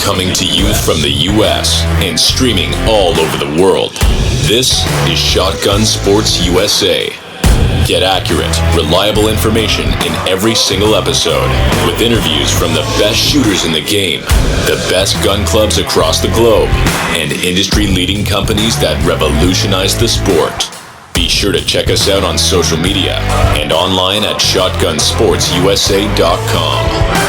Coming to you from the U.S. and streaming all over the world, this is Shotgun Sports USA. Get accurate, reliable information in every single episode, with interviews from the best shooters in the game, the best gun clubs across the globe, and industry-leading companies that revolutionize the sport. Be sure to check us out on social media and online at shotgunsportsusa.com.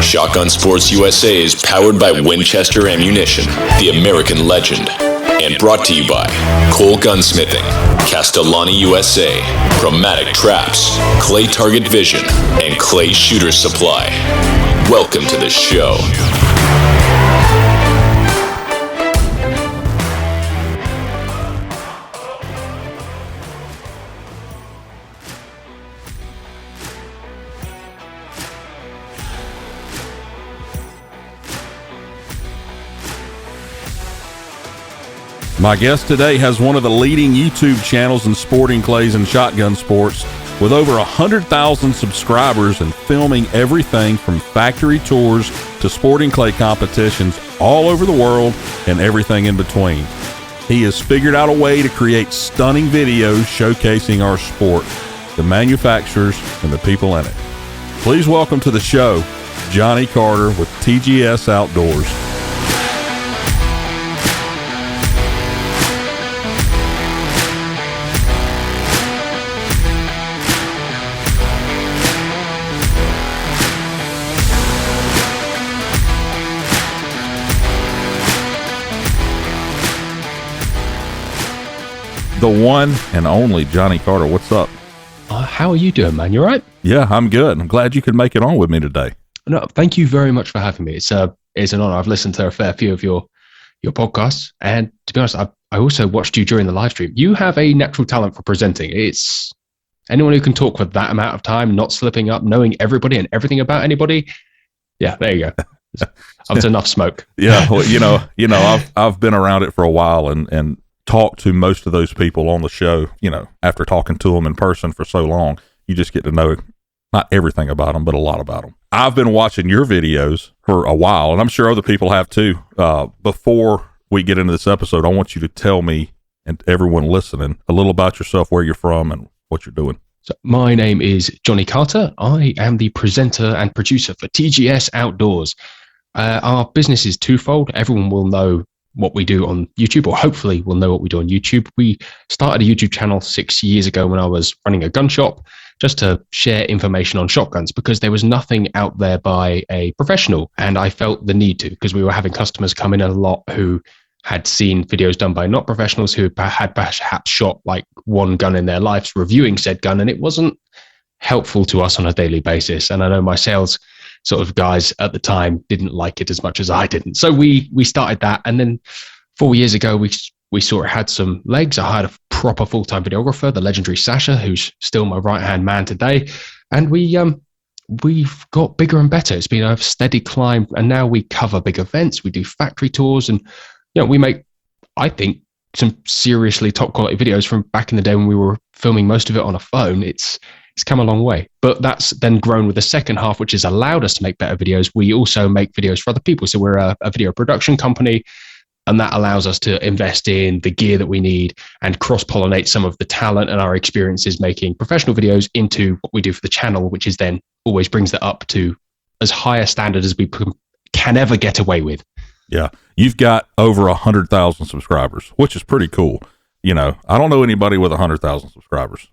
Shotgun Sports USA is powered by Winchester Ammunition, the American legend, and brought to you by Cole Gunsmithing, Castellani USA, Chromatic Traps, Clay Target Vision, and Clay Shooter Supply. Welcome to the show. My guest today has one of the leading YouTube channels in sporting clays and shotgun sports, with over 100,000 subscribers and filming everything from factory tours to sporting clay competitions all over the world and everything in between. He has figured out a way to create stunning videos showcasing our sport, the manufacturers, and the people in it. Please welcome to the show, Jonny Carter with TGs Outdoors. The one and only Jonny Carter. What's up? How are you doing, man? You all right? Yeah, I'm good. I'm glad you could make it on with me today. No, thank you very much for having me. It's an honor. I've listened to a fair few of your podcasts, and to be honest, I also watched you during the live stream. You have a natural talent for presenting. It's anyone who can talk for that amount of time, not slipping up, knowing everybody and everything about anybody. Yeah, there you go. That's enough smoke. Yeah, well, you know, I've been around it for a while and talk to most of those people on the show. You know, after talking to them in person for so long, you just get to know not everything about them, but a lot about them. I've been watching your videos for a while, and I'm sure other people have too. Before we get into this episode, I want you to tell me and everyone listening a little about yourself, where you're from, and what you're doing. So my name is Jonny Carter. I am the presenter and producer for TGS Outdoors. Our business is twofold. Everyone will know what we do on YouTube, or hopefully will know what we do on YouTube. We started a YouTube channel 6 years ago when I was running a gun shop, just to share information on shotguns, because there was nothing out there by a professional, and I felt the need to, because we were having customers come in a lot who had seen videos done by not professionals who had perhaps shot like one gun in their lives, reviewing said gun, and it wasn't helpful to us on a daily basis. And I know my sales sort of guys at the time didn't like it as much as I didn't. So we started that. And then 4 years ago, we sort of had some legs. I hired a proper full-time videographer, the legendary Sasha, who's still my right-hand man today. And we've got bigger and better. It's been a steady climb. And now we cover big events. We do factory tours, and we make, I think, some seriously top quality videos from back in the day when we were filming most of it on a phone. It's come a long way, but that's then grown with the second half, which has allowed us to make better videos. We also make videos for other people. So we're a video production company, and that allows us to invest in the gear that we need and cross-pollinate some of the talent and our experiences making professional videos into what we do for the channel, which is then always brings that up to as high a standard as we can ever get away with. Yeah. You've got over 100,000 subscribers, which is pretty cool. You know, I don't know anybody with 100,000 subscribers.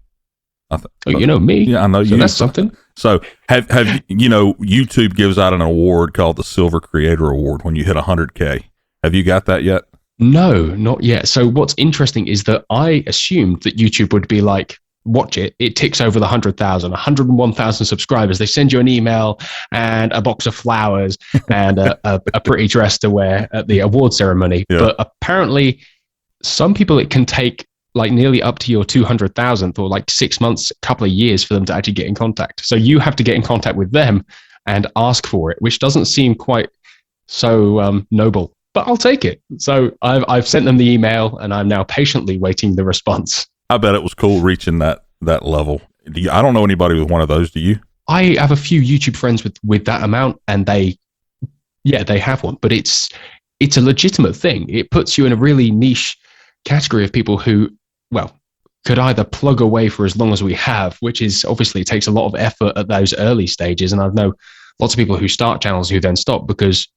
You know me. Yeah, I know you. So that's something. So have YouTube gives out an award called the Silver Creator Award when you hit 100K. Have you got that yet? No, not yet. So what's interesting is that I assumed that YouTube would be like, watch it. It ticks over the 100,000, 101,000 subscribers. They send you an email and a box of flowers and a pretty dress to wear at the award ceremony. Yeah. But apparently, some people it can take like nearly up to your 200,000th, or like 6 months, a couple of years for them to actually get in contact. So you have to get in contact with them and ask for it, which doesn't seem quite so noble, but I'll take it. So I've sent them the email, and I'm now patiently waiting the response. I bet it was cool reaching that level. I don't know anybody with one of those. Do you? I have a few YouTube friends with that amount, and they yeah, they have one, but it's a legitimate thing. It puts you in a really niche category of people who, well, could either plug away for as long as we have, which is obviously takes a lot of effort at those early stages. And I know lots of people who start channels who then stop, because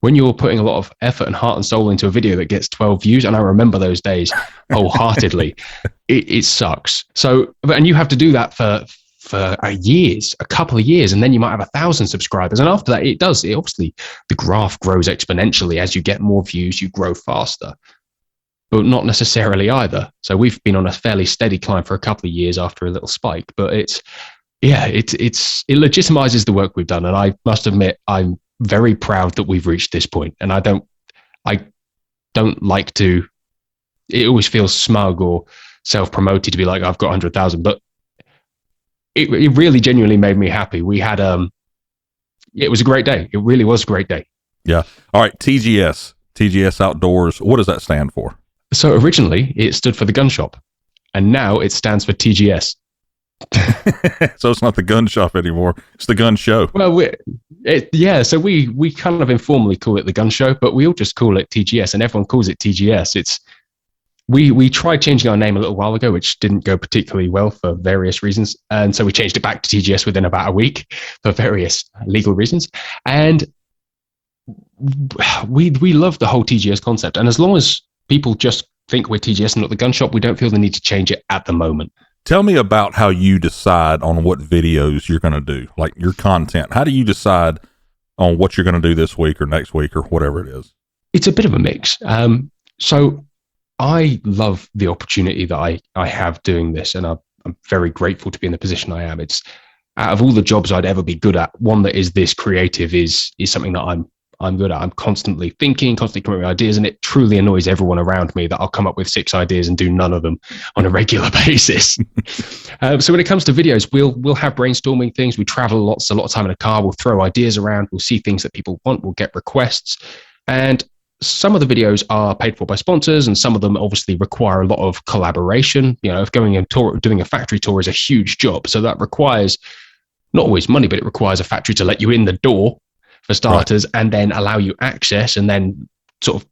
when you're putting a lot of effort and heart and soul into a video that gets 12 views, and I remember those days wholeheartedly, it sucks. So, and you have to do that for years, a couple of years, and then you might have 1,000 subscribers. And after that, it obviously, the graph grows exponentially. As you get more views, you grow faster, but not necessarily either. So we've been on a fairly steady climb for a couple of years after a little spike, but it legitimizes the work we've done. And I must admit, I'm very proud that we've reached this point. And I don't like to, it always feels smug or self-promoted to be like, I've got 100,000, but it really genuinely made me happy. We had, it was a great day. It really was a great day. Yeah. All right. TGS Outdoors. What does that stand for? So originally it stood for the gun shop, and now it stands for TGS. So it's not the gun shop anymore. It's the gun show. Well, so we kind of informally call it the gun show, but we all just call it TGS, and everyone calls it TGS. We tried changing our name a little while ago, which didn't go particularly well for various reasons. And so we changed it back to TGS within about a week for various legal reasons. And we love the whole TGS concept. And as long as people just think we're TGS and not the gun shop, we don't feel the need to change it at the moment. Tell me about how you decide on what videos you're going to do, like your content. How do you decide on what you're going to do this week or next week or whatever it is? It's a bit of a mix. So I love the opportunity that I have doing this, and I'm very grateful to be in the position I am. It's out of all the jobs I'd ever be good at, one that is this creative is something that I'm good at. I'm constantly thinking, constantly coming up with ideas, and it truly annoys everyone around me that I'll come up with 6 ideas and do none of them on a regular basis. So when it comes to videos, we'll have brainstorming things. We travel a lot of time in a car. We'll throw ideas around. We'll see things that people want. We'll get requests, and some of the videos are paid for by sponsors, and some of them obviously require a lot of collaboration. You know, if going and doing a factory tour is a huge job, so that requires not always money, but it requires a factory to let you in the door for starters, right, and then allow you access, and then sort of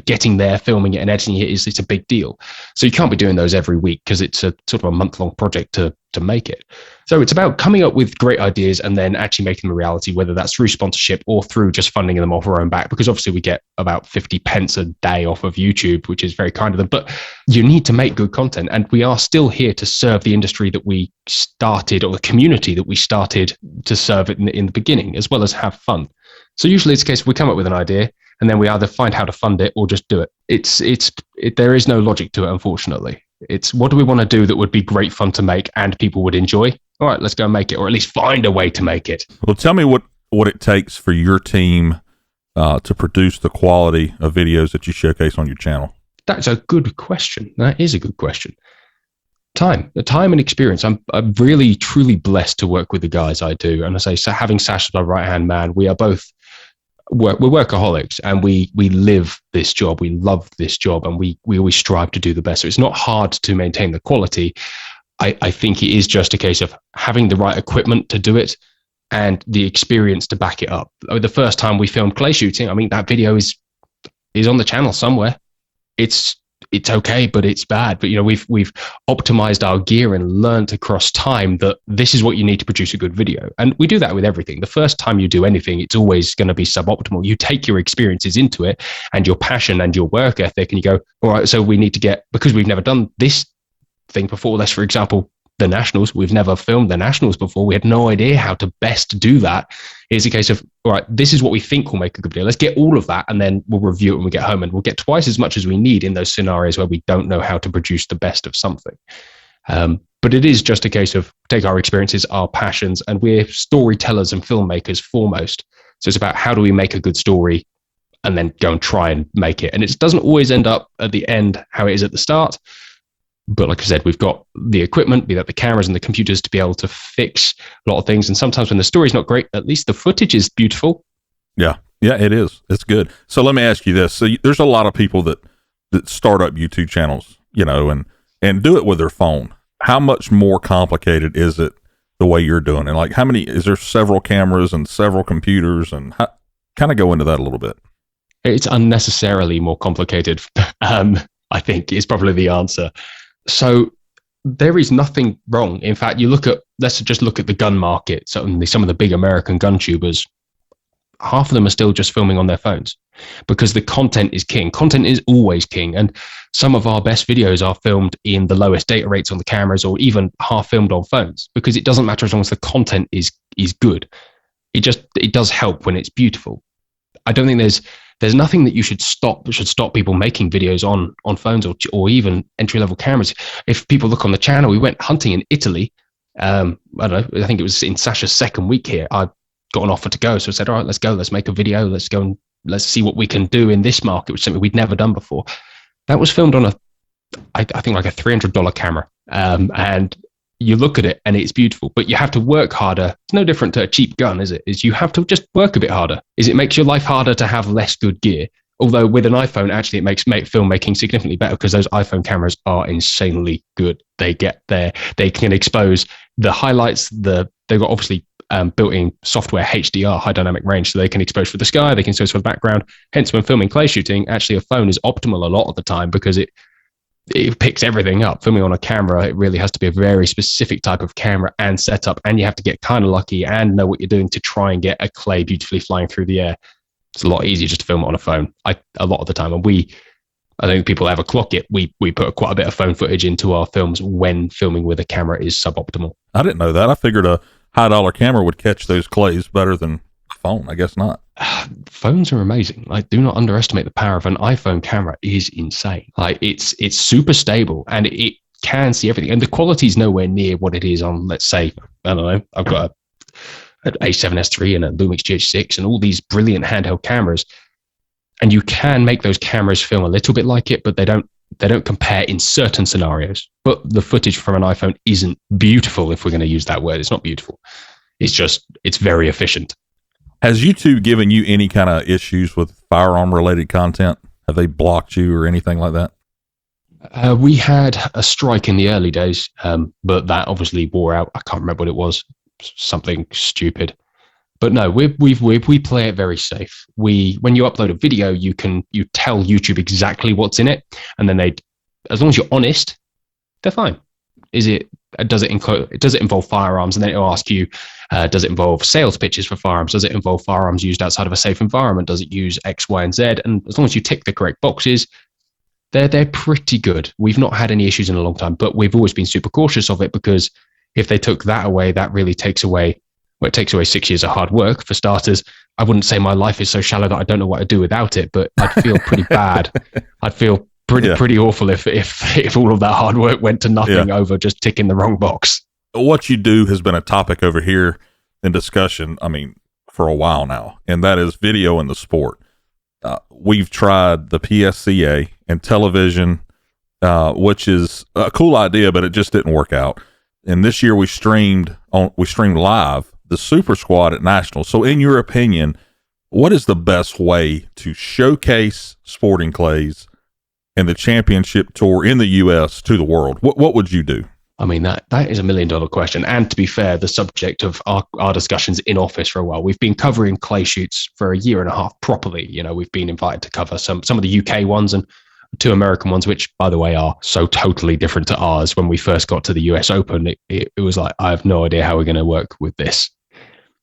getting there, filming it and editing it it's a big deal. So you can't be doing those every week because it's a sort of a month-long project to make it. So it's about coming up with great ideas and then actually making them a reality, whether that's through sponsorship or through just funding them off our own back, because obviously we get about 50 pence a day off of YouTube, which is very kind of them. But you need to make good content, and we are still here to serve the industry that we started, or the community that we started to serve in the beginning, as well as have fun. So usually it's a case we come up with an idea, and then we either find how to fund it or just do it. There is no logic to it, unfortunately. It's what do we want to do that would be great fun to make and people would enjoy? All right, let's go and make it, or at least find a way to make it. Well, tell me what it takes for your team to produce the quality of videos that you showcase on your channel. That's a good question. That is a good question. Time and experience. I'm really, truly blessed to work with the guys I do. And I say, so having Sash as my right-hand man, we are both we're workaholics, and we live this job. We love this job, and we always strive to do the best. So it's not hard to maintain the quality. I think it is just a case of having the right equipment to do it and the experience to back it up. The first time we filmed clay shooting, I mean, that video is on the channel somewhere. It's okay, but it's bad. But, you know, we've optimized our gear and learned across time that this is what you need to produce a good video. And we do that with everything. The first time you do anything, it's always going to be suboptimal. You take your experiences into it and your passion and your work ethic, and you go, all right, so we need to get, because we've never done this thing before. Let's, for example, the Nationals. We've never filmed the Nationals before. We had no idea how to best do that. It's a case of, all right, this is what we think will make a good video. Let's get all of that, and then we'll review it when we get home, and we'll get twice as much as we need in those scenarios where we don't know how to produce the best of something. But it is just a case of take our experiences, our passions, and we're storytellers and filmmakers foremost. So it's about how do we make a good story and then go and try and make it. And it doesn't always end up at the end how it is at the start. But like I said, we've got the equipment, be that the cameras and the computers, to be able to fix a lot of things. And sometimes when the story's not great, at least the footage is beautiful. Yeah, it is. It's good. So let me ask you this. So there's a lot of people that start up YouTube channels, you know, and do it with their phone. How much more complicated is it the way you're doing it? Like, how many, is there several cameras and several computers, and Kind of go into that a little bit. It's unnecessarily more complicated, I think is probably the answer. So there is nothing wrong. In fact, let's just look at the gun market. So some of the big American gun tubers, half of them are still just filming on their phones because the content is king. Content is always king. And some of our best videos are filmed in the lowest data rates on the cameras or even half filmed on phones because it doesn't matter as long as the content is good. It does help when it's beautiful. I don't think there's nothing that should stop people making videos on phones or even entry-level cameras. If people look on the channel, we went hunting in Italy. I don't know, I think it was in Sasha's second week here. I got an offer to go. So I said, all right, let's go. Let's make a video. Let's go and let's see what we can do in this market, which is something we'd never done before. That was filmed on I think like a $300 camera. And you look at it and it's beautiful, but you have to work harder. It's no different to a cheap gun, is it? You have to just work a bit harder. It makes your life harder to have less good gear. Although with an iPhone, actually, it makes filmmaking significantly better because those iPhone cameras are insanely good. They can expose the highlights. They've got obviously built-in software HDR, high dynamic range, so they can expose for the sky, they can expose for the background. Hence, when filming clay shooting, actually a phone is optimal a lot of the time because it picks everything up. Filming on a camera, it really has to be a very specific type of camera and setup, and you have to get kind of lucky and know what you're doing to try and get a clay beautifully flying through the air. It's a lot easier just to film it on a phone. A lot of the time, and I don't think people ever clock it. We put quite a bit of phone footage into our films when filming with a camera is suboptimal. I didn't know that. I figured a high-dollar camera would catch those clays better than a phone. I guess not. Phones are amazing. Like, do not underestimate the power of an iPhone camera. Is insane. Like, it's super stable and it can see everything. And the quality is nowhere near what it is on, let's say, I don't know, I've got an A7S III and a Lumix GH6 and all these brilliant handheld cameras. And you can make those cameras film a little bit like it, but they don't compare in certain scenarios. But the footage from an iPhone isn't beautiful, if we're going to use that word. It's not beautiful. It's very efficient. Has YouTube given you any kind of issues with firearm related content? Have they blocked you or anything like that? We had a strike in the early days, but that obviously wore out. I can't remember what it was. Something stupid. But no, we play it very safe. When you upload a video, you tell YouTube exactly what's in it, and then as long as you're honest, they're fine. Does it involve firearms? And then it'll ask you, does it involve sales pitches for firearms? Does it involve firearms used outside of a safe environment? Does it use X, Y, and Z? And as long as you tick the correct boxes, they're pretty good. We've not had any issues in a long time, but we've always been super cautious of it because if they took that away, that really takes away 6 years of hard work. For starters, I wouldn't say my life is so shallow that I don't know what to do without it, but I'd feel pretty bad. I'd feel pretty awful if all of that hard work went to nothing over just ticking the wrong box. What you do has been a topic over here in discussion, for a while now, and that is video in the sport. We've tried the PSCA and television, which is a cool idea, but it just didn't work out. And this year we streamed live the Super Squad at Nationals. So in your opinion, what is the best way to showcase sporting clays and the championship tour in the U.S. to the world? What would you do? That is $1 million question. And to be fair, the subject of our discussions in office for a while. We've been covering clay shoots for a year and a half properly. We've been invited to cover some of the UK ones and 2 American ones, which, by the way, are so totally different to ours. When we first got to the US Open, it was like, I have no idea how we're going to work with this.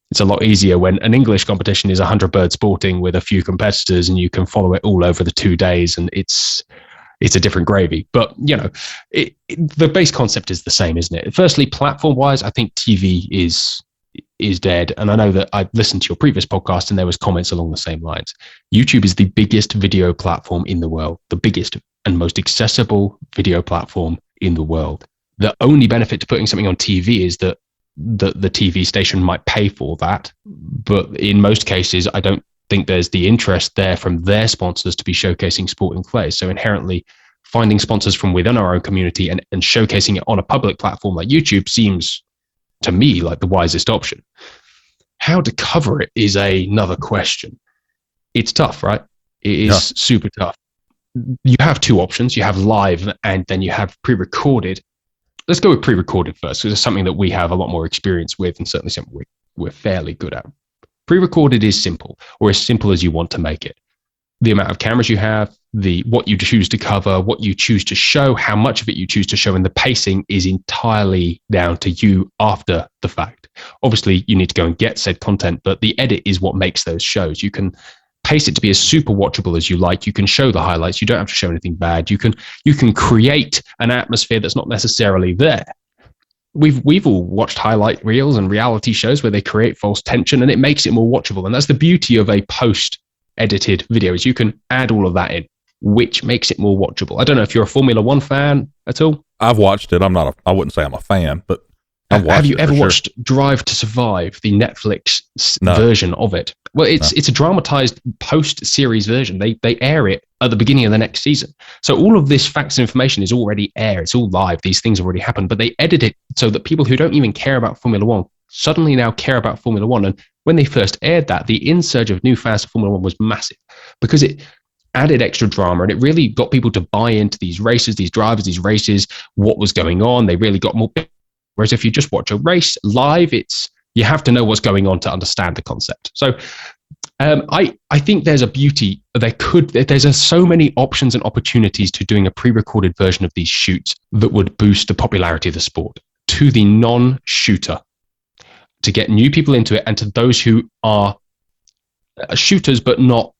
It's a lot easier when an English competition is 100 bird sporting with a few competitors and you can follow it all over the 2 days, and it's a different gravy. But, the base concept is the same, isn't it? Firstly, platform-wise, I think TV is dead. And I know that I listened to your previous podcast and there was comments along the same lines. YouTube is the biggest video platform in the world, the biggest and most accessible video platform in the world. The only benefit to putting something on TV is that the TV station might pay for that. But in most cases, I don't think there's the interest there from their sponsors to be showcasing sport in clay. So inherently, finding sponsors from within our own community and showcasing it on a public platform like YouTube seems, to me, like the wisest option. How to cover it is another question. It's tough, right? It is super tough. You have 2 options. You have live and then you have pre-recorded. Let's go with pre-recorded first, because it's something that we have a lot more experience with and certainly something we're fairly good at. Pre-recorded is simple, or as simple as you want to make it. The amount of cameras you have, what you choose to cover, what you choose to show, how much of it you choose to show, and the pacing is entirely down to you after the fact. Obviously, you need to go and get said content, but the edit is what makes those shows. You can pace it to be as super watchable as you like. You can show the highlights. You don't have to show anything bad. You can create an atmosphere that's not necessarily there. We've all watched highlight reels and reality shows where they create false tension, and it makes it more watchable. And that's the beauty of a post-edited video, is you can add all of that in, which makes it more watchable. I don't know if you're a Formula One fan at all. I've watched it. I wouldn't say I'm a fan, but have you ever watched Drive to Survive, the Netflix version of it? Well, it's a dramatized post-series version. They air it at the beginning of the next season. So all of this facts and information is already aired. It's all live. These things already happened, but they edit it so that people who don't even care about Formula One suddenly now care about Formula One. And when they first aired that, the insurge of new fans to Formula One was massive because it added extra drama, and it really got people to buy into these races, these drivers, these races, what was going on. They really got more. Whereas if you just watch a race live, you have to know what's going on to understand the concept. So I think there's a beauty. There's so many options and opportunities to doing a pre-recorded version of these shoots that would boost the popularity of the sport to the non-shooter, to get new people into it, and to those who are shooters but not,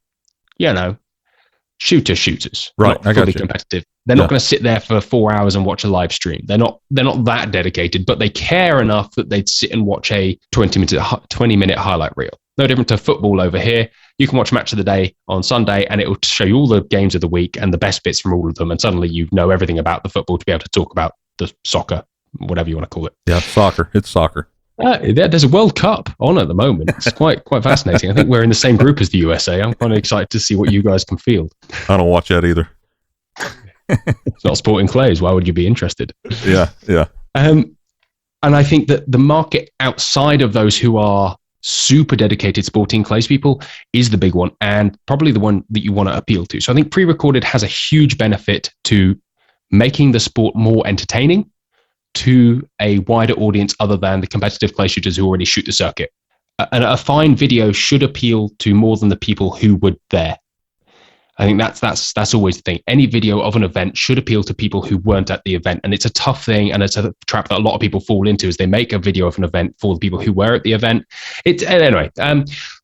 shooters, right? Not fully competitive. They're not going to sit there for 4 hours and watch a live stream. They're not that dedicated, but they care enough that they'd sit and watch a 20-minute highlight reel. No different to football over here. You can watch Match of the Day on Sunday, and it will show you all the games of the week and the best bits from all of them. And suddenly you know everything about the football to be able to talk about the soccer, whatever you want to call it. Yeah, soccer. It's soccer. There's a World Cup on at the moment. It's quite fascinating. I think we're in the same group as the USA. I'm kind of excited to see what you guys can field. I don't watch that either. It's not sporting clays. Why would you be interested? Yeah. And I think that the market outside of those who are super dedicated sporting clays people is the big one, and probably the one that you want to appeal to. So I think pre-recorded has a huge benefit to making the sport more entertaining to a wider audience other than the competitive clay shooters who already shoot the circuit. And a fine video should appeal to more than the people who were there. I think that's always the thing. Any video of an event should appeal to people who weren't at the event. And it's a tough thing, and it's a trap that a lot of people fall into, is they make a video of an event for the people who were at the event. Anyway,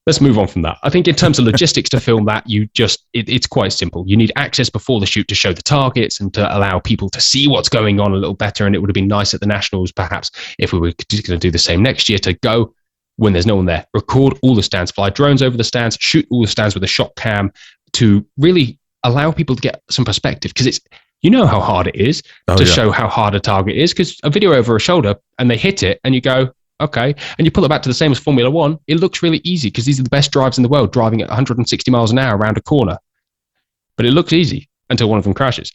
let's move on from that. I think in terms of logistics to film that, it's quite simple. You need access before the shoot to show the targets and to allow people to see what's going on a little better. And it would have been nice at the Nationals, perhaps, if we were going to do the same next year, to go when there's no one there, record all the stands, fly drones over the stands, shoot all the stands with a shot cam, to really allow people to get some perspective, because it's, how hard it is to show how hard a target is, because a video over a shoulder and they hit it and you go, okay, and you pull it back to the same as Formula One, it looks really easy because these are the best drives in the world, driving at 160 miles an hour around a corner. But it looks easy until one of them crashes.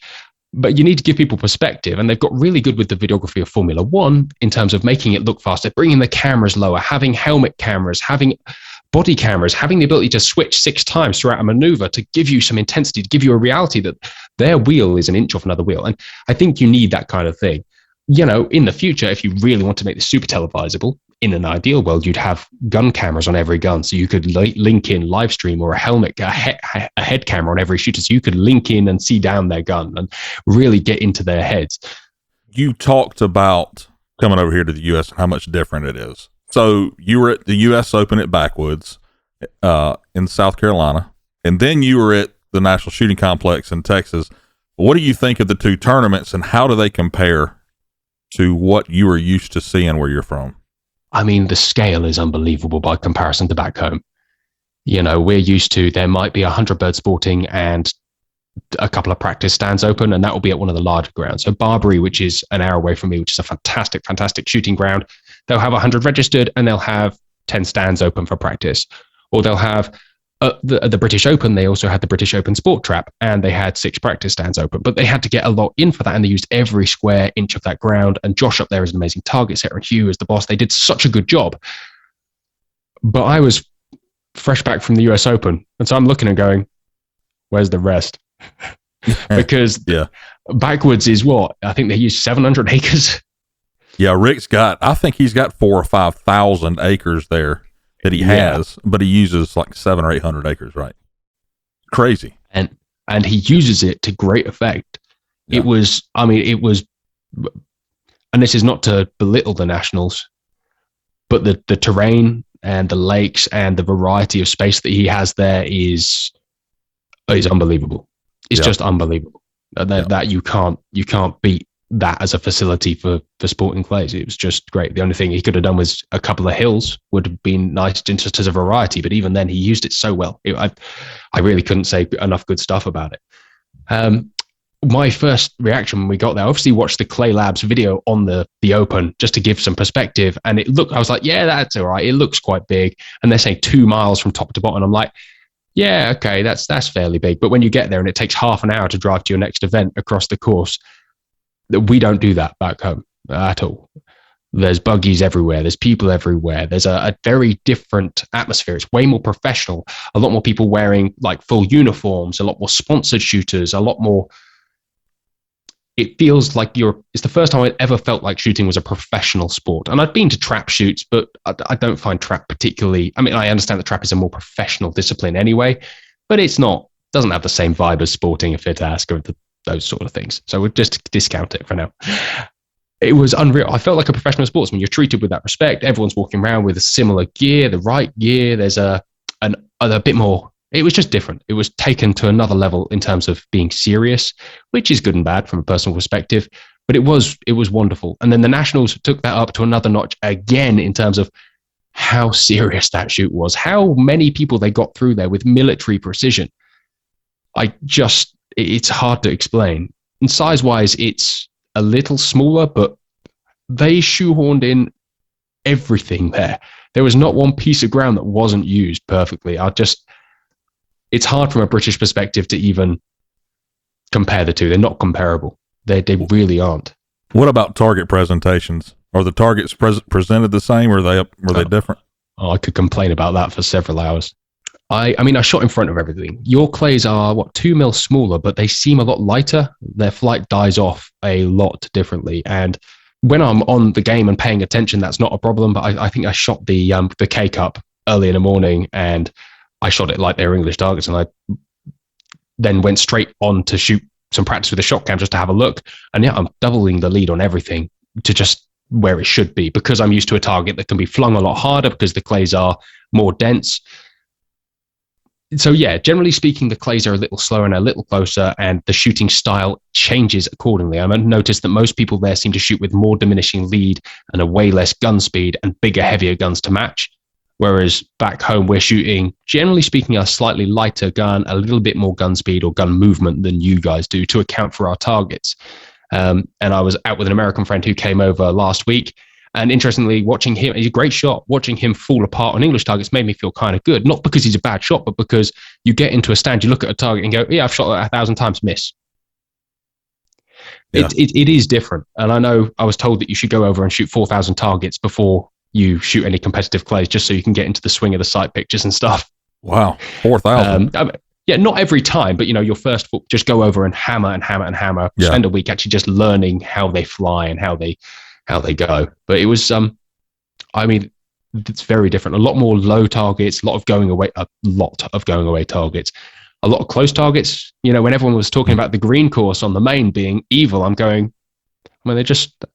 But you need to give people perspective, and they've got really good with the videography of Formula One in terms of making it look faster, bringing the cameras lower, having helmet cameras, having body cameras, having the ability to switch 6 times throughout a maneuver to give you some intensity, to give you a reality that their wheel is an inch off another wheel. And I think you need that kind of thing. In the future, if you really want to make this super televisable, in an ideal world, you'd have gun cameras on every gun. So you could link in live stream, or a helmet, a head camera on every shooter. So you could link in and see down their gun and really get into their heads. You talked about coming over here to the U.S. and how much different it is. So you were at the U.S. Open at Backwoods in South Carolina, and then you were at the National Shooting Complex in Texas. What do you think of the two tournaments, and how do they compare to what you were used to seeing where you're from? I mean, the scale is unbelievable by comparison to back home. We're used to, there might be 100 bird sporting and a couple of practice stands open, and that will be at one of the larger grounds. So Barbary, which is an hour away from me, which is a fantastic shooting ground, they'll have 100 registered and they'll have 10 stands open for practice. Or they'll have the British Open, they also had the British Open Sport Trap, and they had 6 practice stands open, but they had to get a lot in for that, and they used every square inch of that ground. And Josh up there is an amazing target setter, and Hugh is the boss. They did such a good job. But I was fresh back from the US Open, and so I'm looking and going, where's the rest? Because Backwoods is what? I think they used 700 acres. Yeah, I think he's got 4,000 or 5,000 acres there. that he has, but he uses like 700 or 800 acres, right? Crazy. And he uses it to great effect. Yeah. It was, and this is not to belittle the Nationals, but the terrain and the lakes and the variety of space that he has there is unbelievable. It's just unbelievable. That you can't beat that as a facility for sporting clays. It was just great. The only thing he could have done was a couple of hills would have been nice just as a variety, but even then he used it so well. I really couldn't say enough good stuff about it. My first reaction when we got there, obviously watched the Clay Labs video on the Open just to give some perspective. And I was like, yeah, that's all right. It looks quite big. And they're saying 2 miles from top to bottom. I'm like, yeah, okay, that's fairly big. But when you get there and it takes half an hour to drive to your next event across the course, we don't do that back home at all. There's buggies everywhere. There's people everywhere. There's a very different atmosphere. It's way more professional. A lot more people wearing like full uniforms, a lot more sponsored shooters, a lot more. It feels like it's the first time I ever felt like shooting was a professional sport. And I've been to trap shoots, but I don't find trap particularly, I understand that trap is a more professional discipline anyway, but doesn't have the same vibe as sporting, if it's ask, or those sort of things. So we'll just discount it for now. It was unreal. I felt like a professional sportsman. You're treated with that respect. Everyone's walking around with a similar gear, the right gear. There's a bit more. It was just different. It was taken to another level in terms of being serious, which is good and bad from a personal perspective. But it was wonderful. And then the Nationals took that up to another notch again in terms of how serious that shoot was, how many people they got through there with military precision. It's hard to explain. And size-wise, it's a little smaller, but they shoehorned in everything there. There was not one piece of ground that wasn't used perfectly. It's hard from a British perspective to even compare the two. They're not comparable. They really aren't. What about target presentations? Are the targets presented the same, or were they different? I could complain about that for several hours. I shot in front of everything. Your clays are 2 mil smaller, but they seem a lot lighter. Their flight dies off a lot differently. And when I'm on the game and paying attention, that's not a problem. But I think I shot the K Cup early in the morning, and I shot it like they were English targets, and I then went straight on to shoot some practice with a shot cam just to have a look. And I'm doubling the lead on everything to just where it should be, because I'm used to a target that can be flung a lot harder because the clays are more dense. So yeah, generally speaking, the clays are a little slower and a little closer, and the shooting style changes accordingly. I noticed that most people there seem to shoot with more diminishing lead and a way less gun speed and bigger, heavier guns to match. Whereas back home, we're shooting, generally speaking, a slightly lighter gun, a little bit more gun speed or gun movement than you guys do to account for our targets. And I was out with an American friend who came over last week. And interestingly, watching him, he's a great shot. Watching him fall apart on English targets made me feel kind of good. Not because he's a bad shot, but because you get into a stand, you look at a target and go, yeah, I've shot it 1,000 times, miss. Yeah. It is different. And I know I was told that you should go over and shoot 4,000 targets before you shoot any competitive clays, just so you can get into the swing of the sight pictures and stuff. Wow, 4,000. Yeah, not every time, but your first just go over and hammer and hammer and hammer. Yeah. Spend a week actually just learning how they fly and how they go. But it was, it's very different. A lot more low targets, a lot of going away targets, a lot of close targets. When everyone was talking about the green course on the main being evil, I'm going, they just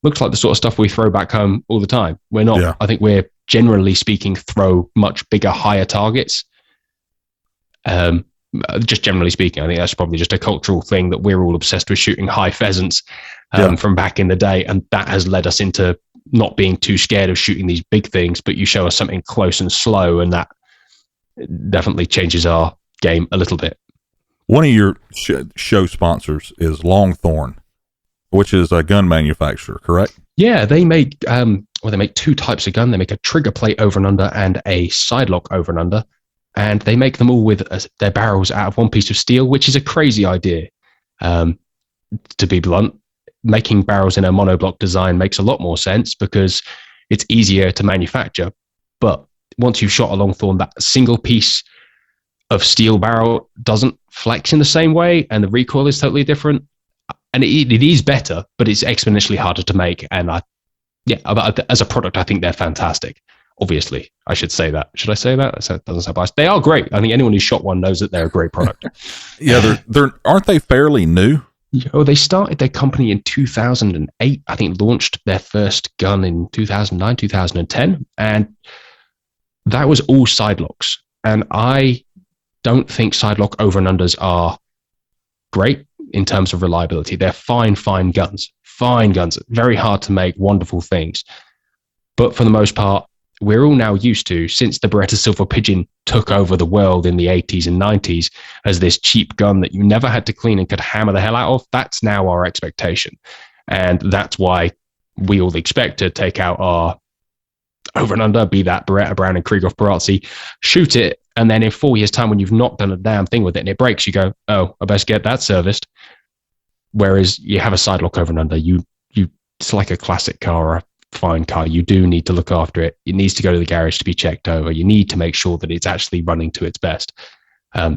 looks like the sort of stuff we throw back home all the time. We're not. Yeah. I think we're generally speaking throw much bigger, higher targets. Just generally speaking, I think that's probably just a cultural thing that we're all obsessed with shooting high pheasants from back in the day, and that has led us into not being too scared of shooting these big things. But you show us something close and slow, and that definitely changes our game a little bit. One of your show sponsors is Longthorn, which is a gun manufacturer, correct? Yeah, they make they make two types of gun. They make a trigger plate over and under and a side lock over and under. And they make them all with their barrels out of one piece of steel, which is a crazy idea. To be blunt, making barrels in a monoblock design makes a lot more sense because it's easier to manufacture. But once you've shot a Longthorn, that single piece of steel barrel doesn't flex in the same way, and the recoil is totally different. And it is better, but it's exponentially harder to make. And as a product, I think they're fantastic. obviously, I should say that. Should I say that? That doesn't sound biased. They are great. I think anyone who's shot one knows that they're a great product. Yeah, they're aren't they fairly new? Oh, they started their company in 2008. I think launched their first gun in 2009, 2010. And that was all side locks. And I don't think side lock over and unders are great in terms of reliability. They're fine guns. Fine guns. Very hard to make, wonderful things. But for the most part, we're all now used to, since the Beretta Silver Pigeon took over the world in the 80s and 90s as this cheap gun that you never had to clean and could hammer the hell out of, that's now our expectation. And that's why we all expect to take out our over and under, be that Beretta, Brown, and Krieghoff Perazzi, shoot it, and then in 4 years' time, when you've not done a damn thing with it and it breaks, you go, oh, I best get that serviced. Whereas you have a side lock over and under, it's like a classic car or a fine car. You do need to look after it. It needs to go to the garage to be checked over. You need to make sure that it's actually running to its best.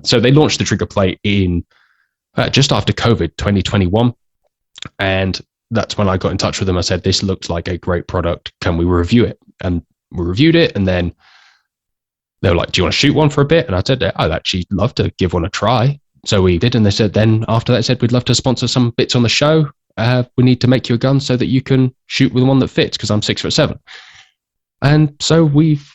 So they launched the trigger plate in just after COVID, 2021. And that's when I got in touch with them. I said, this looks like a great product. Can we review it? And we reviewed it. And then they were like, do you want to shoot one for a bit? And I said, I'd actually love to give one a try. So we did. And they said, then after that, said, we'd love to sponsor some bits on the show. We need to make you a gun so that you can shoot with one that fits, because I'm 6'7". And so we've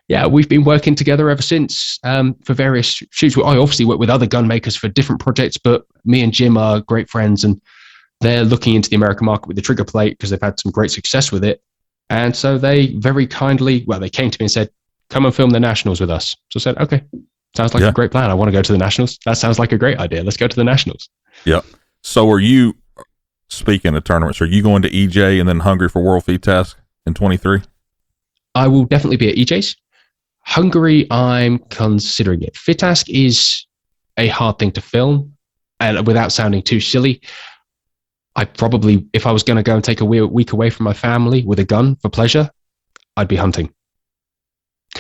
been working together ever since for various shoots. I obviously work with other gun makers for different projects, but me and Jim are great friends, and they're looking into the American market with the trigger plate because they've had some great success with it. And so they very kindly, they came to me and said, come and film the Nationals with us. So I said, okay, sounds like a great plan. I want to go to the Nationals. That sounds like a great idea. Let's go to the Nationals. Yeah. So are you, speaking of tournaments, are you going to EJ and then Hungary for World Feed Task in 23? I will definitely be at EJ's. Hungary, I'm considering it. FitTask is a hard thing to film, and without sounding too silly, I probably, if I was going to go and take a week away from my family with a gun for pleasure, I'd be hunting.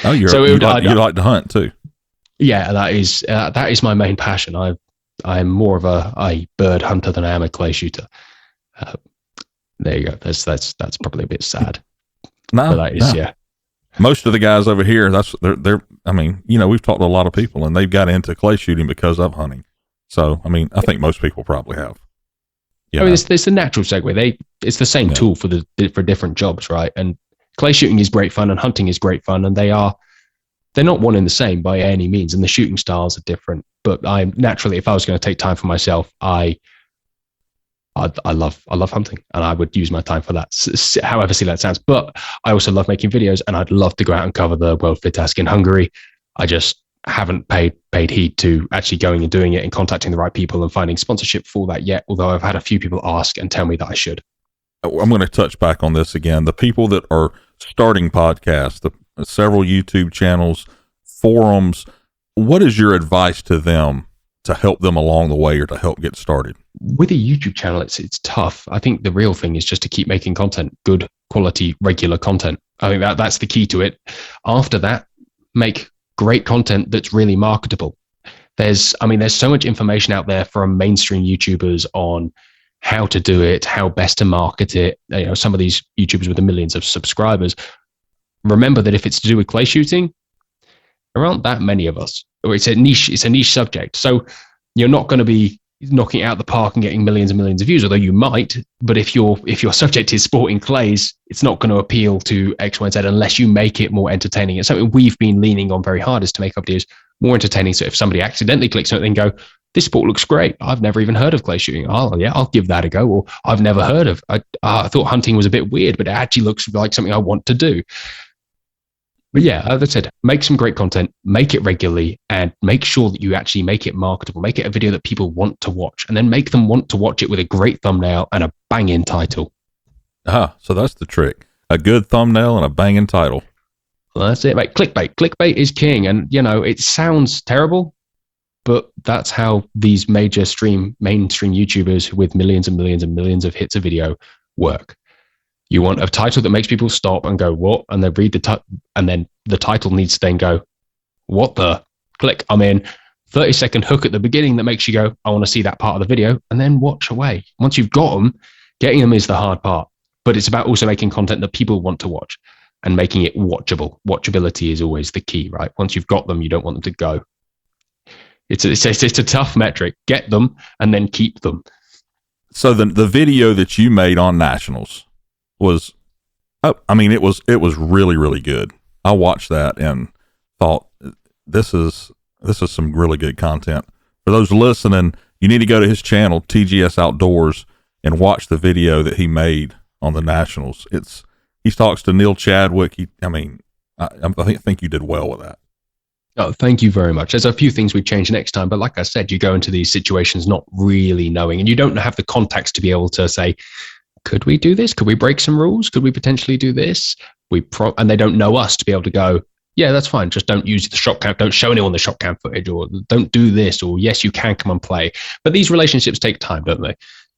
Oh, you like to hunt too? Yeah, that is my main passion. I'm more of a bird hunter than I am a clay shooter. There you go. That's probably a bit sad. No, that is, yeah. Most of the guys over here, they're. I mean, we've talked to a lot of people, and they've got into clay shooting because of hunting. So, I mean, I think most people probably have. I mean, it's a natural segue. It's the same tool for different jobs, right? And clay shooting is great fun, and hunting is great fun, and they're not one and the same by any means, and the shooting styles are different. But I'm naturally, if I was going to take time for myself, I love hunting, and I would use my time for that, however silly that sounds. But I also love making videos, and I'd love to go out and cover the World Fit Task in Hungary. I just haven't paid heed to actually going and doing it and contacting the right people and finding sponsorship for that yet, although I've had a few people ask and tell me that I should. I'm going to touch back on this again. The people that are starting podcasts, several YouTube channels, forums, what is your advice to them to help them along the way or to help get started? With a YouTube channel, it's tough. I think the real thing is just to keep making content, good quality, regular content. I think that's the key to it. After that, make great content that's really marketable. There's so much information out there from mainstream YouTubers on how to do it, how best to market it. Some of these YouTubers with the millions of subscribers. Remember that if it's to do with clay shooting, there aren't that many of us. Or it's a niche subject. So you're not going to be knocking it out the park and getting millions and millions of views, although you might. But if your subject is sporting clays, it's not going to appeal to X, Y, and Z unless you make it more entertaining. It's something we've been leaning on very hard, is to make our videos more entertaining. So if somebody accidentally clicks on it and go, this sport looks great, I've never even heard of clay shooting. Oh yeah, I'll give that a go. Or I've never heard of. I thought hunting was a bit weird, but it actually looks like something I want to do. But yeah, as I said, make some great content, make it regularly, and make sure that you actually make it marketable. Make it a video that people want to watch, and then make them want to watch it with a great thumbnail and a banging title. So that's the trick. A good thumbnail and a banging title. Well, that's it, mate. Clickbait. Clickbait is king. And, it sounds terrible, but that's how these mainstream YouTubers with millions and millions and millions of hits of video work. You want a title that makes people stop and go, what? And they read the title, and then the title needs to then go, what the? Click. 30-second hook at the beginning that makes you go, I want to see that part of the video, and then watch away. Once you've got them, getting them is the hard part. But it's about also making content that people want to watch. and making it watchable. Watchability is always the key, right? Once you've got them, you don't want them to go. It's a tough metric. Get them and then keep them. So the video that you made on Nationals was, it was really, really good. I watched that and thought, this is some really good content. For those listening, you need to go to his channel, TGS Outdoors, and watch the video that he made on the Nationals. He talks to Neil Chadwick. I think you did well with that. Oh, thank you very much. There's a few things we change next time, but like I said, you go into these situations not really knowing, and you don't have the context to be able to say, could we do this? Could we break some rules? Could we potentially do this? And they don't know us to be able to go, yeah, that's fine. Just don't use the shot cam. Don't show anyone the shot cam footage, or don't do this, or yes, you can come and play. But these relationships take time, don't they?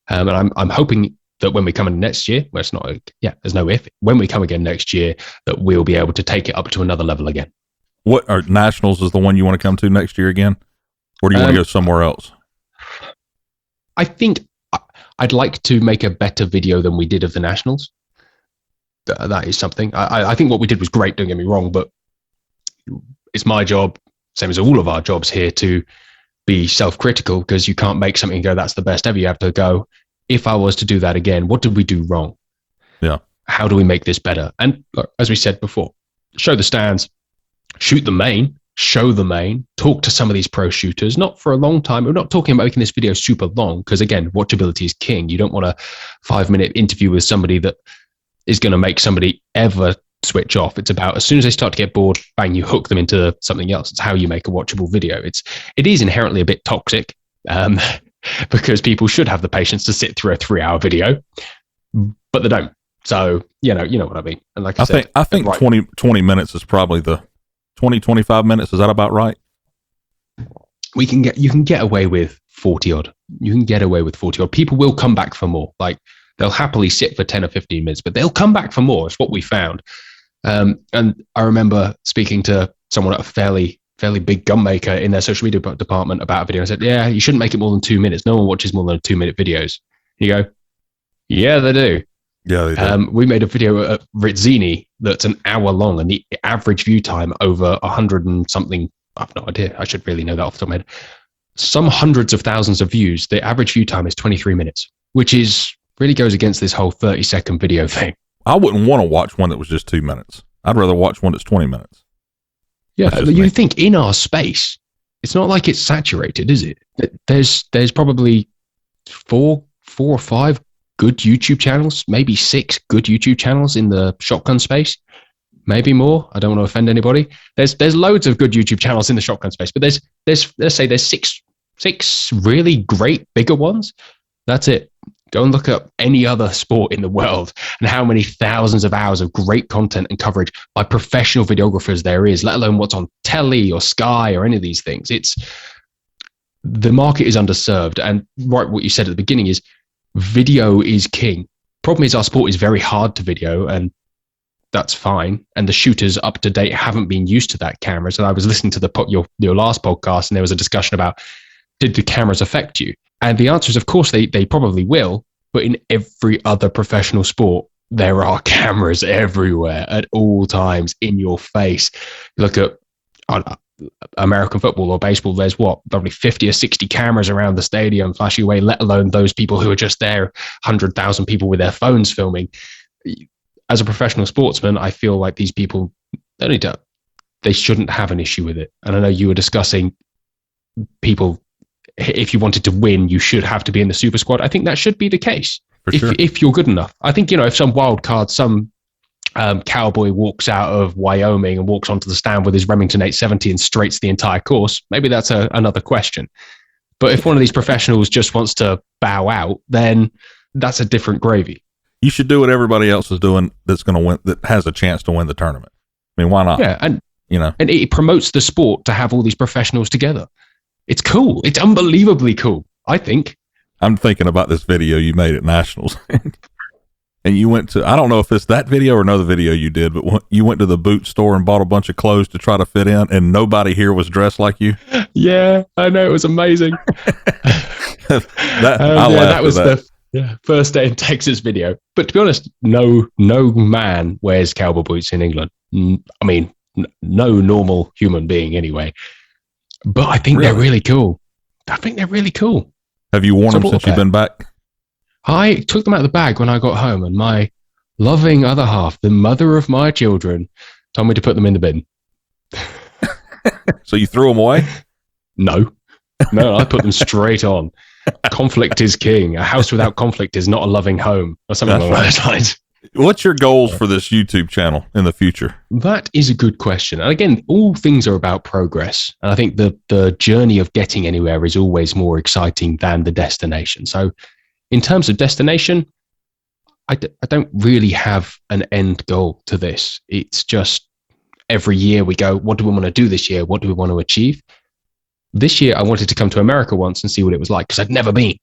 And I'm hoping that when we come in next year, well, it's not, there's no if, when we come again next year, that we'll be able to take it up to another level again. What are Nationals is the one you want to come to next year again? Or do you want to go somewhere else? I think I'd like to make a better video than we did of the Nationals. That is something. I think what we did was great, don't get me wrong, but it's my job, same as all of our jobs here, to be self-critical, because you can't make something go, that's the best ever. You have to go, if I was to do that again, what did we do wrong? Yeah. How do we make this better? And as we said before, show the stands, shoot the main, show the main, talk to some of these pro shooters, not for a long time. We're not talking about making this video super long, because again, watchability is king. You don't want a 5-minute interview with somebody that is going to make somebody ever switch off. It's about, as soon as they start to get bored, bang, you hook them into something else. It's how you make a watchable video. It is inherently a bit toxic, because people should have the patience to sit through a 3-hour video, but they don't. So, you know what I mean? And like I said, I think right, 20 minutes is probably the 25 minutes. Is that about right? You can get away with 40 odd. You can get away with 40 odd. People will come back for more. Like, they'll happily sit for 10 or 15 minutes, but they'll come back for more. It's what we found. And I remember speaking to someone at a fairly big gun maker in their social media department about a video. I said, yeah, you shouldn't make it more than 2 minutes. No one watches more than 2-minute videos. You go, yeah, they do. Yeah, they do. We made a video at Rizzini that's an hour long, and the average view time over 100 and something, I've no idea. I should really know that off the top of my head. Some hundreds of thousands of views. The average view time is 23 minutes, which really goes against this whole 30-second video thing. I wouldn't want to watch one that was just 2 minutes. I'd rather watch one that's 20 minutes. Yeah, you think in our space, it's not like it's saturated, is it? There's probably four or five good YouTube channels, maybe 6 good YouTube channels in the shotgun space, maybe more. I don't want to offend anybody. There's loads of good YouTube channels in the shotgun space, but there's let's say there's six really great bigger ones. That's it. Go and look up any other sport in the world and how many thousands of hours of great content and coverage by professional videographers there is, let alone what's on telly or Sky or any of these things. The market is underserved. And right, what you said at the beginning is video is king. Problem is, our sport is very hard to video, and that's fine. And the shooters up to date haven't been used to that camera. So I was listening to your last podcast, and there was a discussion about, did the cameras affect you? And the answer is, of course, they probably will. But in every other professional sport, there are cameras everywhere at all times in your face. Look at American football or baseball. There's probably 50 or 60 cameras around the stadium flashing away, let alone those people who are just there, 100,000 people with their phones filming. As a professional sportsman, I feel like these people, they shouldn't have an issue with it. And I know you were discussing people, if you wanted to win, you should have to be in the super squad. I think that should be the case. If you're good enough. I think, if some wild card, some cowboy walks out of Wyoming and walks onto the stand with his Remington 870 and straights the entire course, maybe that's another question. But if one of these professionals just wants to bow out, then that's a different gravy. You should do what everybody else is doing that's going to win, that has a chance to win the tournament. I mean, why not? Yeah, and it promotes the sport to have all these professionals together. It's cool. It's unbelievably cool, I think. I'm thinking about this video you made at Nationals. And you went to, I don't know if it's that video or another video you did, but you went to the boot store and bought a bunch of clothes to try to fit in, and nobody here was dressed like you. Yeah, I know. It was amazing. That Yeah, first day in Texas video. But to be honest, no man wears cowboy boots in England. I mean, no normal human being anyway. But I think they're really cool. I think they're really cool. Have you worn them since you've been back? I took them out of the bag when I got home, and my loving other half, the mother of my children, told me to put them in the bin. So you threw them away? No, I put them straight on. Conflict is king. A house without conflict is not a loving home, or something along those lines. What's your goals for this YouTube channel in the future? That is a good question. And again, all things are about progress. And I think the journey of getting anywhere is always more exciting than the destination. So in terms of destination, I don't really have an end goal to this. It's just every year we go, what do we want to do this year? What do we want to achieve? This year, I wanted to come to America once and see what it was like because I'd never been.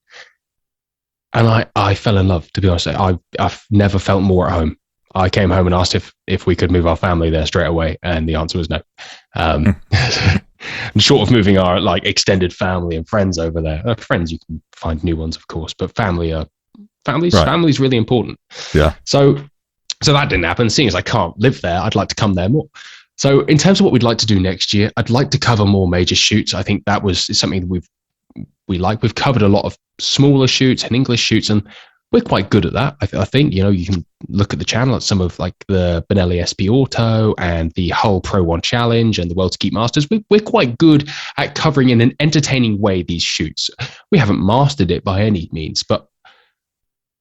And I fell in love, to be honest. I've never felt more at home. I came home and asked if we could move our family there straight away, and the answer was no. Short of moving our like extended family and friends over there. Friends, you can find new ones, of course, but family's really important. Yeah. So that didn't happen. Seeing as I can't live there, I'd like to come there more. So in terms of what we'd like to do next year, I'd like to cover more major shoots. I think that is something that we like. We've covered a lot of smaller shoots and English shoots, and we're quite good at that. I think, you can look at the channel at some of like the Benelli SP Auto and the Hull Pro 1 Challenge and the World Skeet Masters. We're quite good at covering in an entertaining way these shoots. We haven't mastered it by any means, but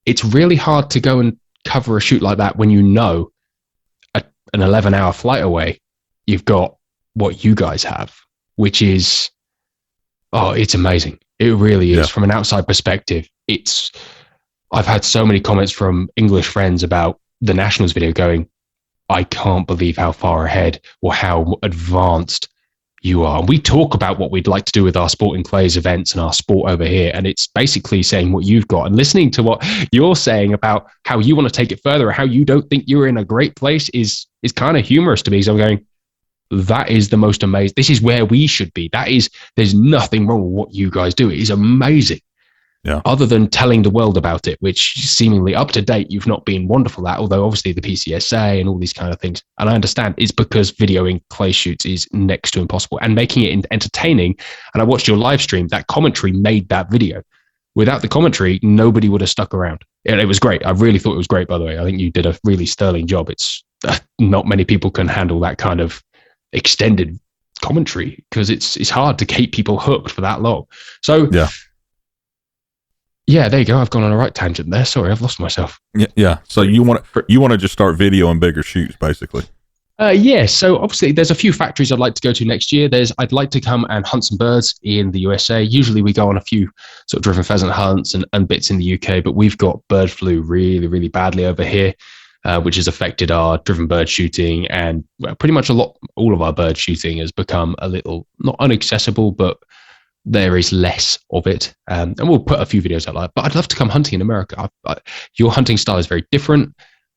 it's really hard to go and cover a shoot like that when you know an 11-hour flight away, you've got what you guys have, which is, it's amazing. It really is. Yeah. From an outside perspective, I've had so many comments from English friends about the Nationals video going, I can't believe how far ahead or how advanced you are. And we talk about what we'd like to do with our Sporting Clays events and our sport over here. And it's basically saying what you've got and listening to what you're saying about how you want to take it further or how you don't think you're in a great place is kind of humorous to me. So I'm going, that is the most amazing. This is where we should be. There's nothing wrong with what you guys do. It is amazing. Yeah. Other than telling the world about it, which seemingly up to date, you've not been wonderful at, although obviously the PCSA and all these kind of things. And I understand it's because videoing clay shoots is next to impossible and making it entertaining. And I watched your live stream. That commentary made that video. Without the commentary, nobody would have stuck around. And it was great. I really thought it was great, by the way. I think you did a really sterling job. It's not many people can handle that kind of extended commentary because it's hard to keep people hooked for that long. So yeah, there you go. I've gone on a right tangent there. Sorry, I've lost myself. Yeah. So you want to just start videoing bigger shoots, basically. Yeah. So obviously, there's a few factories I'd like to go to next year. I'd like to come and hunt some birds in the USA. Usually, we go on a few sort of driven pheasant hunts and bits in the UK, but we've got bird flu really, really badly over here, which has affected our driven bird shooting, and pretty much all of our bird shooting has become a little not inaccessible, but there is less of it, and we'll put a few videos out like that. But I'd love to come hunting in America. Your hunting style is very different,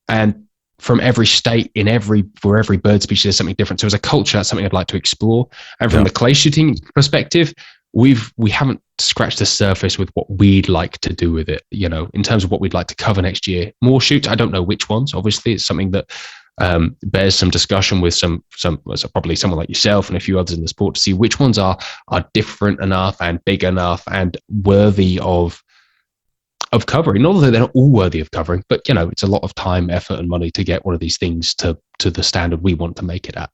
and from every state, for every bird species, there's something different. So as a culture, that's something I'd like to explore. And from the clay shooting perspective, we haven't scratched the surface with what we'd like to do with it. In terms of what we'd like to cover next year, more shoots. I don't know which ones. Obviously, it's something that bears some discussion with some probably someone like yourself and a few others in the sport to see which ones are different enough and big enough and worthy of covering. Not that they're not all worthy of covering, but it's a lot of time, effort, and money to get one of these things to the standard we want to make it at.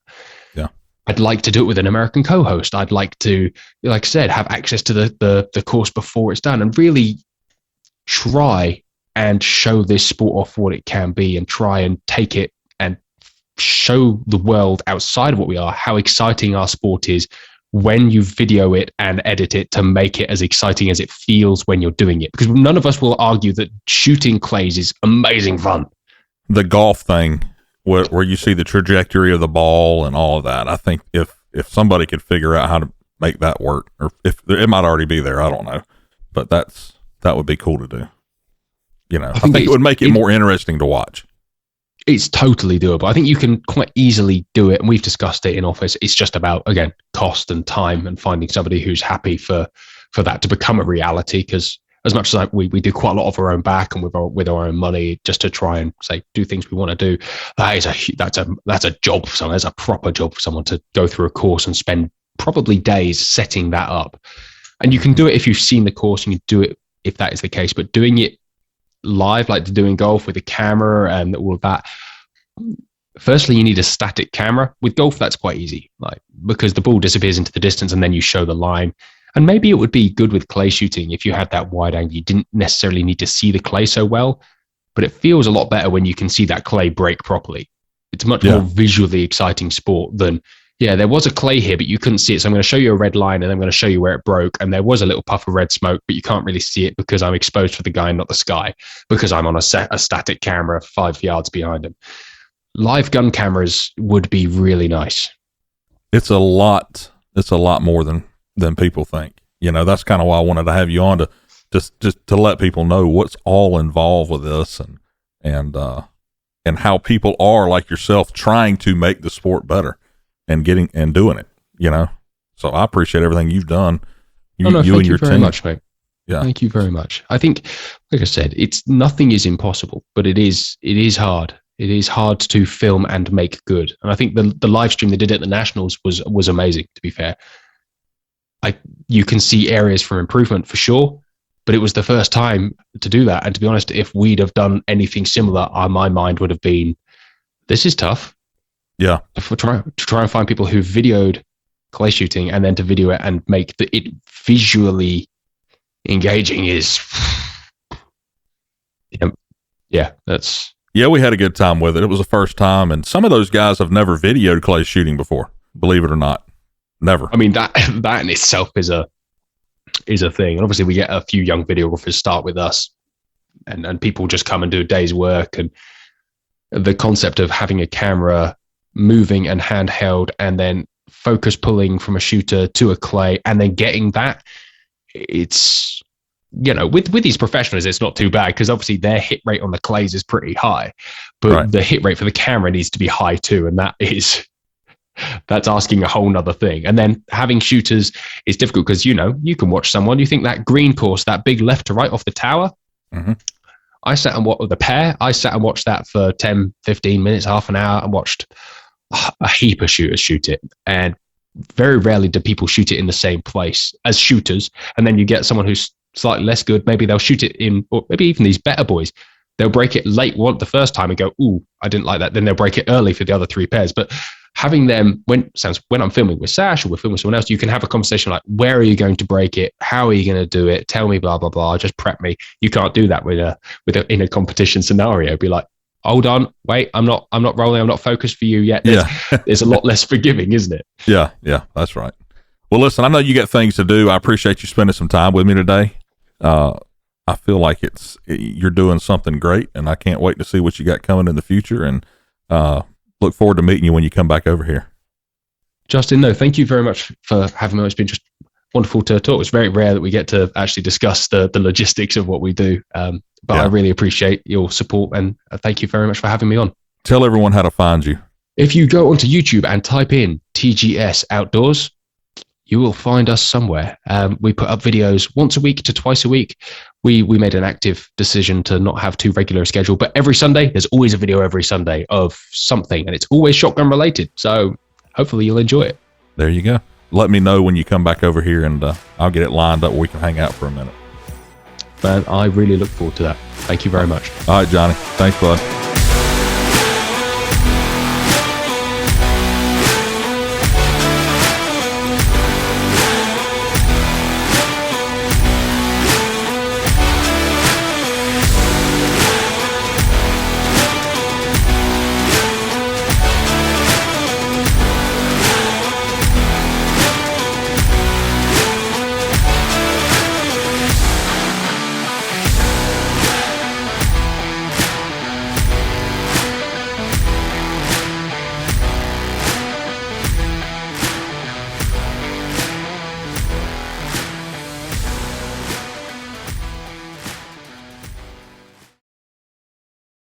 Yeah, I'd like to do it with an American co-host. I'd like to, like I said, have access to the course before it's done and really try and show this sport off for what it can be and try and take it and show the world outside of what we are, how exciting our sport is when you video it and edit it to make it as exciting as it feels when you're doing it. Because none of us will argue that shooting clays is amazing fun. The golf thing, where you see the trajectory of the ball and all of that, I think if somebody could figure out how to make that work, or if it might already be there, I don't know, but that would be cool to do. I think it would make it more interesting to watch. It's totally doable. I think you can quite easily do it, and we've discussed it in office. It's just about, again, cost and time and finding somebody who's happy for that to become a reality, because as much as we do quite a lot of our own back and with our own money just to try and do things we want to do, that's a job for someone. That's a proper job for someone to go through a course and spend probably days setting that up. And you can do it if you've seen the course, and you do it if that is the case, but doing it live, like doing golf with a camera and all of that, firstly, you need a static camera. With golf, that's quite easy, like, because the ball disappears into the distance and then you show the line. And maybe it would be good with clay shooting if you had that wide angle. You didn't necessarily need to see the clay so well, but it feels a lot better when you can see that clay break properly. It's a much more visually exciting sport than, there was a clay here, but you couldn't see it. So I'm going to show you a red line and I'm going to show you where it broke. And there was a little puff of red smoke, but you can't really see it because I'm exposed for the guy, not the sky, because I'm on a static camera 5 yards behind him. Live gun cameras would be really nice. It's a lot more than people think. That's kind of why I wanted to have you on, to just to let people know what's all involved with this, and how people are like yourself trying to make the sport better and doing it. So I appreciate everything you've done. You and your team. Thank you very much, mate. Yeah, thank you very much. I think, like I said, nothing is impossible, but it is hard. It is hard to film and make good. And I think the live stream they did at the Nationals was amazing, to be fair. You can see areas for improvement for sure, but it was the first time to do that. And to be honest, if we'd have done anything similar, my mind would have been, this is tough. Yeah. To try and find people who videoed clay shooting and then to video it and make it visually engaging is, that's... Yeah, we had a good time with it. It was the first time, and some of those guys have never videoed clay shooting before, believe it or not. Never. I mean, that in itself is a thing. And obviously we get a few young videographers start with us, and people just come and do a day's work. And the concept of having a camera moving and handheld and then focus pulling from a shooter to a clay and then getting that, it's, with these professionals, it's not too bad because obviously their hit rate on the clays is pretty high, but the hit rate for the camera needs to be high too. And that's asking a whole nother thing. And then having shooters is difficult because, you can watch someone, you think that green course, that big left to right off the tower. Mm-hmm. I sat and watched that for 10, 15 minutes, half an hour, and watched a heap of shooters shoot it. And very rarely do people shoot it in the same place as shooters. And then you get someone who's slightly less good. Maybe they'll shoot it in, or maybe even these better boys, they'll break it late the first time and go, ooh, I didn't like that. Then they'll break it early for the other three pairs. But having them, when I'm filming with Sash or we're filming with someone else, you can have a conversation like, where are you going to break it? How are you going to do it? Tell me, blah, blah, blah. Just prep me. You can't do that in a competition scenario. Be like, hold on, wait, I'm not rolling. I'm not focused for you yet. There's a lot less forgiving, isn't it? Yeah, that's right. Well, listen, I know you got things to do. I appreciate you spending some time with me today. I feel like you're doing something great, and I can't wait to see what you got coming in the future, and look forward to meeting you when you come back over here. Justin, no, thank you very much for having me. It's been just wonderful to talk. It's very rare that we get to actually discuss the logistics of what we do, but I really appreciate your support, and thank you very much for having me on. Tell everyone how to find you. If you go onto YouTube and type in TGS Outdoors, you will find us somewhere. We put up videos once a week to twice a week. We made an active decision to not have too regular a schedule, but every Sunday, there's always a video every Sunday of something, and it's always shotgun related. So hopefully you'll enjoy it. There you go. Let me know when you come back over here, and I'll get it lined up where we can hang out for a minute. Man, I really look forward to that. Thank you very much. All right, Jonny. Thanks, bud.